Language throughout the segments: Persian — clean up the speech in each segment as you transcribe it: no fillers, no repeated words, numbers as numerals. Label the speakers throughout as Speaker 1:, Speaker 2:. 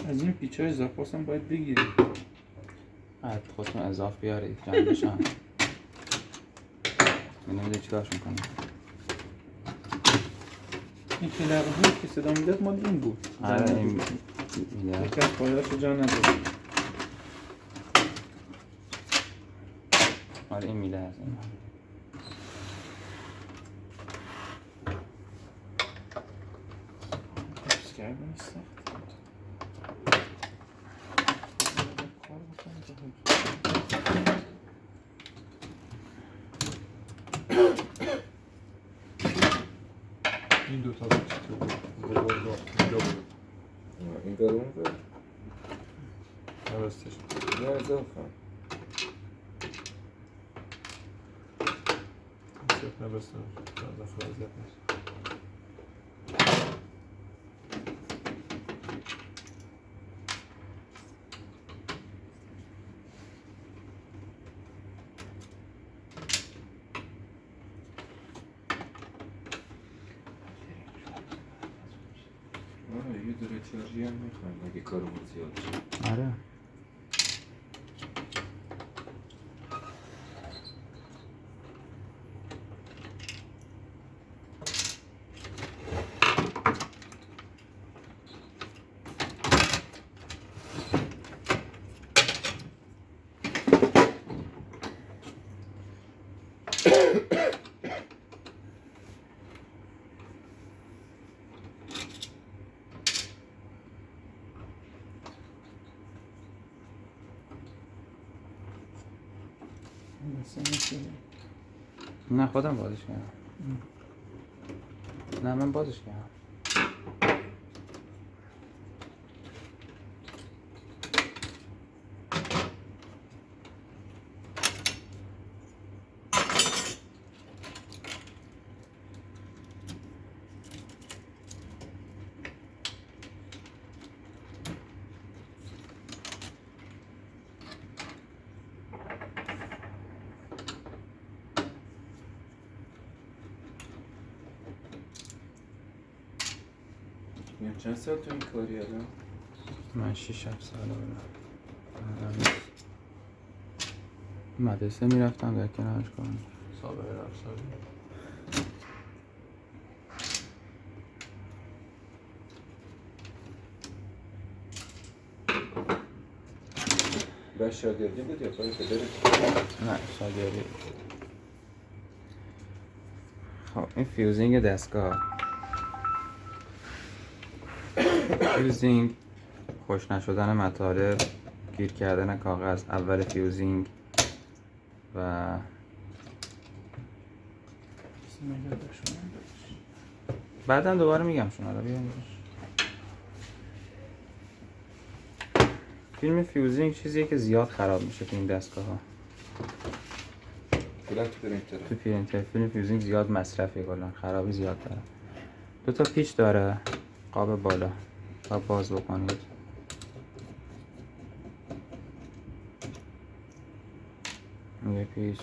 Speaker 1: از این پیچ های اضافه هم باید بگیریم.
Speaker 2: خودتون اضافه بیارید جنبش هم نمیده چیکارش میکنم.
Speaker 1: این کلقه هایی که صدا میداد مال این بود.
Speaker 2: آره این میده
Speaker 1: یکی از پایهاش رو جا نداد.
Speaker 2: آره این میله هست.
Speaker 1: حفظ کردن سخت بود. کار بکنم که حفظ.
Speaker 3: این دوتا رو چطور بود؟ اینجا بود.
Speaker 4: این برون بود؟
Speaker 3: نوستش
Speaker 4: نه اضافه
Speaker 3: صرف نوستم داخل اذیت نیست.
Speaker 4: یه دوره چارجی هم میخوایم اگه کارمون زیاد شد.
Speaker 2: آره نه خودم بازش کردم. نه من بازش کردم.
Speaker 4: میگم چند سال تو این کاری الان؟
Speaker 2: من 6-7 ساله بودم. مدرسه میرفتم در کنارش کنم.
Speaker 3: سابقه رفتاری
Speaker 4: باید شاگردی بود یا کاری پدرت؟
Speaker 2: نه شاگردی. خب این فیوزینگ دستگاه فیوزینگ خوش نشدن مطالب، گیر کردن کاغذ اول فیوزینگ و بعدم دوباره میگم شما رو بیارم. فیلم فیوزینگ چیزیه که زیاد خراب میشه تو این دستگاه ها.
Speaker 4: کلا تو پرینتره.
Speaker 2: تو پرینتر فیلم فیوزینگ زیاد مصرفه، کلا خرابی زیاد داره. دو تا پیچ داره، قاب بالا و باز بکنید. یه پیچ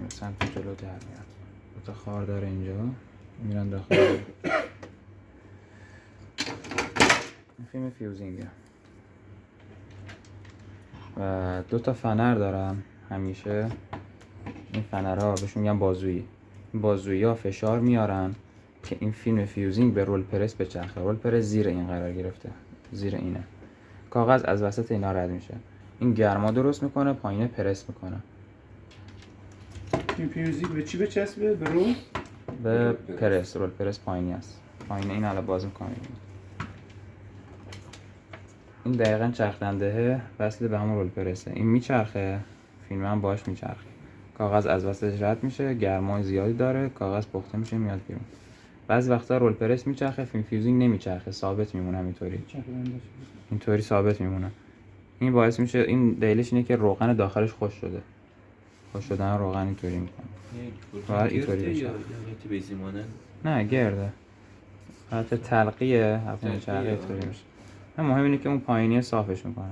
Speaker 2: سمت جلو در میاد. دو تا خار داره اینجا میرن داخل. این فیلم فیوزینگه و دو تا فنر دارم همیشه. این فنرها بهشون میگن بازویی. این بازویی ها فشار میارن که این فیلم فیوزینگ به رول پرس بچرخه. رول پرس زیر این قرار گرفته، زیر اینه. کاغذ از وسط اینا رد میشه. این گرما درست میکنه، پایینه پرس میکنه.
Speaker 1: این فیوزینگ به چی بچسبه؟ به رول؟
Speaker 2: به پرس. رول پرس پایینی است. پایینه این الان باز میکنه. این دقیقاً چرخندهه وصل به همون رول پرسه. این میچرخه، فیلم هم باش میچرخه. کاغذ از وسطش رد میشه، گرمای زیادی داره، کاغذ پخته میشه میاد بیرون. بعضی وقتا رول پرس میچرخه، فیلم فیوزینگ نمیچرخه، ثابت میمونه همینطوری. اینطوری ثابت میمونه. این باعث میشه، این دلیلش اینه که روغن داخلش خوش شده. خوش شدن روغن اینطوری میکنه. باید اینطوری بشه. نه گرده. حالت تلقیه، هفته چرخه اینطوری میشه. مهم اینه که اون پایینی صافش میکنه.